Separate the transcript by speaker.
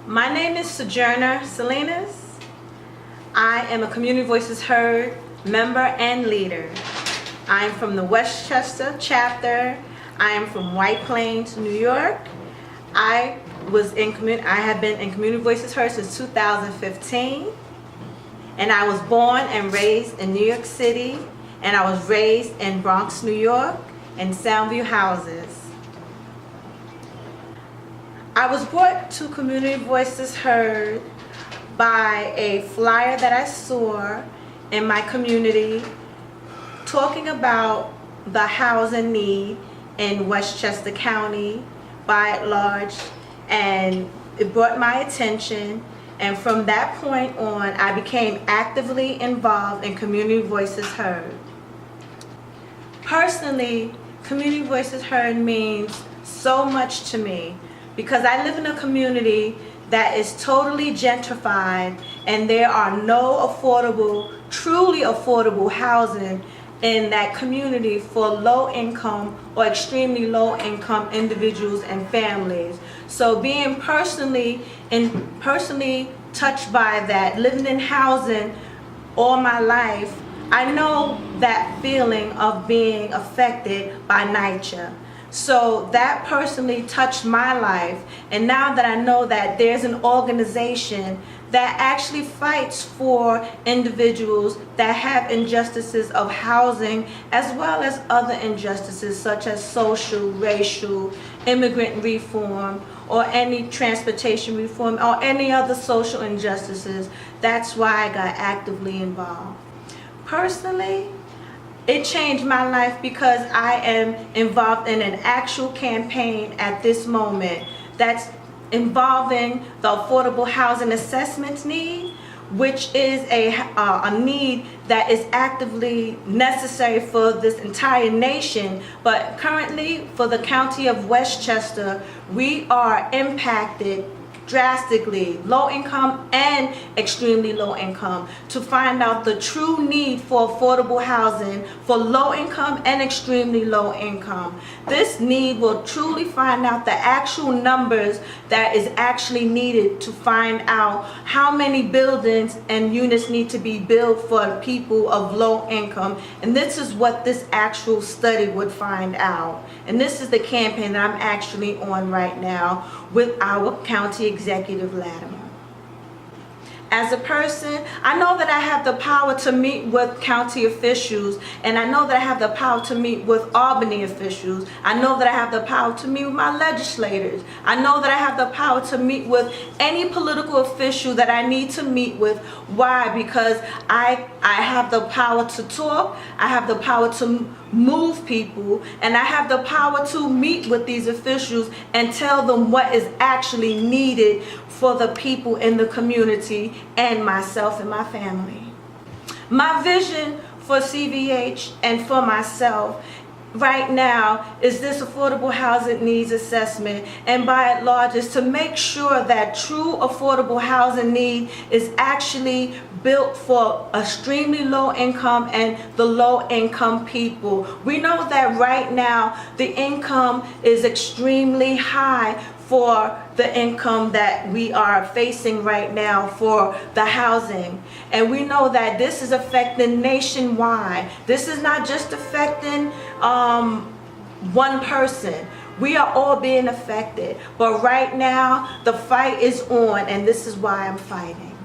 Speaker 1: My name is Sojourner Salinas. I am a Community Voices Heard member and leader. I am from the Westchester chapter. I am from White Plains, New York. I have been in Community Voices Heard since 2015. And I was born and raised in New York City, and I was raised in Bronx, New York, in Soundview houses. I was brought to Community Voices Heard by a flyer that I saw in my community talking about the housing need in Westchester County by and large, and it brought my attention, and from that point on I became actively involved in Community Voices Heard. Personally, Community Voices Heard means so much to me because I live in a community that is totally gentrified, and there are no truly affordable housing in that community for low income or extremely low income individuals and families. So being personally touched by that, living in housing all my life, I know that feeling of being affected by NYCHA. So that personally touched my life, and now that I know that there's an organization that actually fights for individuals that have injustices of housing as well as other injustices such as social, racial, immigrant reform, or any transportation reform or any other social injustices, that's why I got actively involved. Personally, it changed my life because I am involved in an actual campaign at this moment that's involving the affordable housing assessments need, which is a need that is actively necessary for this entire nation. But currently for the county of Westchester, we are impacted drastically, low income and extremely low income, to find out the true need for affordable housing for low income and extremely low income. This need will truly find out the actual numbers that is actually needed to find out how many buildings and units need to be built for people of low income. And this is what this actual study would find out. And this is the campaign that I'm actually on right now with our county executive Latimer. As a person, I know that I have the power to meet with county officials, and I know that I have the power to meet with Albany officials. I know that I have the power to meet with my legislators. I know that I have the power to meet with any political official that I need to meet with. Why? Because I have the power to talk, I have the power to move people, and I have the power to meet with these officials and tell them what is actually needed for the people in the community and myself and my family. My vision for CVH and for myself right now is this affordable housing needs assessment, and by and large is to make sure that true affordable housing need is actually built for extremely low income and the low income people. We know that right now the income is extremely high for the income that we are facing right now for the housing. And we know that this is affecting nationwide. This is not just affecting one person. We are all being affected. But right now, the fight is on, and this is why I'm fighting.